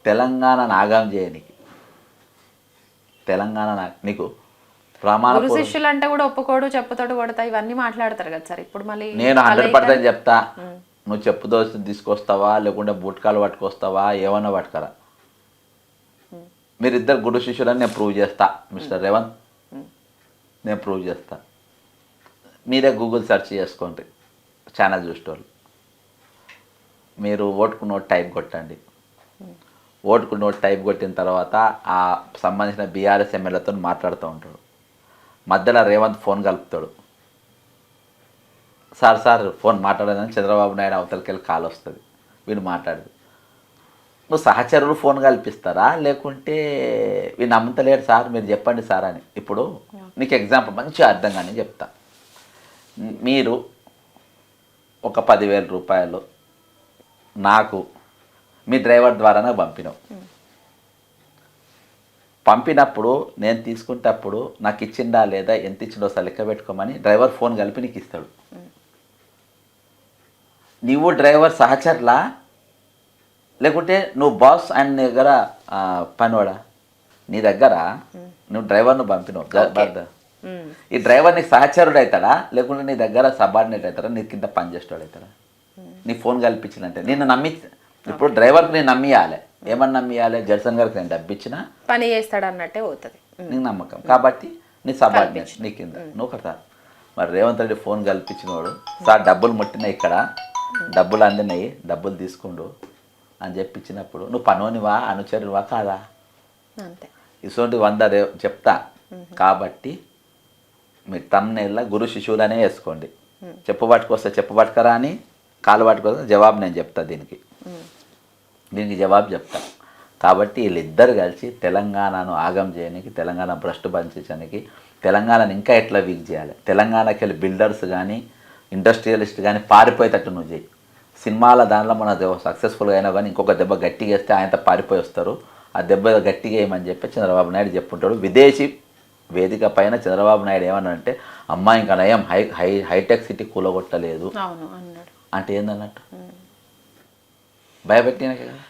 తెలంగాణను ఆగం చేయనికి తెలంగాణ నీకు ప్రమాణ గురు శిష్యులు అంటే కూడా ఒప్పుకోడు, చెప్పుతోడు కొడతా ఇవన్నీ మాట్లాడతారు కదా సార్. ఇప్పుడు మళ్ళీ నేను 100% చెప్తా, నువ్వు చెప్పు దోస్తు తీసుకొస్తావా లేకుంటే బూట్కాలు పట్టుకొస్తావా ఏమన్నా పట్టుకరా, మీరిద్దరు గురు శిష్యులని నేను ప్రూవ్ చేస్తా మిస్టర్ రేవంత్, నేను ప్రూవ్ చేస్తా. మీరే గూగుల్ సెర్చ్ చేసుకోండి ఛానల్ చూసేవాళ్ళు. మీరు ఓటుకు నోట్ టైప్ కొట్టండి. ఓటుకు నోట్ టైప్ కొట్టిన తర్వాత ఆ సంబంధించిన బీఆర్ఎస్ ఎమ్మెల్యేతో మాట్లాడుతూ ఉంటాడు. మధ్యలో రేవంత్ ఫోన్ కలుపుతాడు. సార్ ఫోన్ మాట్లాడదని చంద్రబాబు నాయుడు అవతలకి వెళ్ళి కాల్ వస్తుంది. వీడు మాట్లాడదు. నువ్వు సహచరులు ఫోన్ కల్పిస్తారా లేకుంటే వీడు నమ్ముతలేడు సార్ మీరు చెప్పండి సార్ అని. ఇప్పుడు నీకు ఎగ్జాంపుల్ మంచిగా అర్థం కానీ చెప్తా. మీరు ఒక 10,000 రూపాయలు నాకు మీ డ్రైవర్ ద్వారానే పంపినావు. పంపినప్పుడు నేను తీసుకుంటప్పుడు నాకు ఇచ్చిందా లేదా ఎంత ఇచ్చిండో సార్ లెక్క పెట్టుకోమని డ్రైవర్ ఫోన్ కలిపి నీకు ఇస్తాడు. నువ్వు డ్రైవర్ సహచర్లా లేకుంటే నువ్వు బాస్ ఆయన దగ్గర పనివాడా? నీ దగ్గర నువ్వు డ్రైవర్ను పంపినావు, ఈ డ్రైవర్ నీకు సహచరుడు అవుతాడా లేకుంటే నీ దగ్గర సబార్డినేట్ అవుతాడా, నీ కింద పనిచేస్తాడు అవుతాడా? నీ ఫోన్ కల్పించినంటే నిన్ను నమ్మి, ఇప్పుడు డ్రైవర్కి నేను నమ్మియాలి. ఏమన్నా నమ్మియాలి? జడ్సన్ గారికి నేను డబ్బిచ్చినా పని చేస్తాడు అన్నట్టే పోతుంది నీకు నమ్మకం కాబట్టి నీ సబార్డినేట్ నీ కింద నువ్వు కదా. మరి రేవంత్ రెడ్డి ఫోన్ కల్పించినవాడు సార్ డబ్బులు ముట్టినాయి, ఇక్కడ డబ్బులు అందినాయి, డబ్బులు తీసుకుండు అని చెప్పించినప్పుడు నువ్వు పనోనివా అనుచరువా కాదా? అంతే. ఇటువంటి 100 చెప్తా. కాబట్టి మీరు తమ్నేళ్ళ గురు శిశువులనే వేసుకోండి. చెప్పు పట్టుకొస్తే చెప్పు పట్టుకరా అని, కాలు పట్టుకొస్తే జవాబు నేను చెప్తా. దీనికి జవాబు చెప్తా. కాబట్టి వీళ్ళిద్దరు కలిసి తెలంగాణను ఆగం చేయడానికి, తెలంగాణ భ్రష్టు పంచడానికి, తెలంగాణను ఇంకా ఎట్లా వీక్ చేయాలి, తెలంగాణకి వెళ్ళి బిల్డర్స్ కానీ ఇండస్ట్రియలిస్ట్ కానీ పారిపోయేటట్టు నువ్వు చేయి. సినిమాల దానిలో మన సక్సెస్ఫుల్గా అయినా కానీ ఇంకొక దెబ్బ గట్టిగా వేస్తే ఆయనతో పారిపోయి వస్తారు. ఆ దెబ్బ గట్టిగా వేయమని చెప్పి చంద్రబాబు నాయుడు చెప్పుంటాడు. విదేశీ వేదిక పైన చంద్రబాబు నాయుడు ఏమన్నాడంటే అమ్మాయి ఇంకా నయం హైటెక్ సిటీ కూలగొట్టలేదు అంటే ఏందన్నట్టు భయపెట్టినాకే కదా.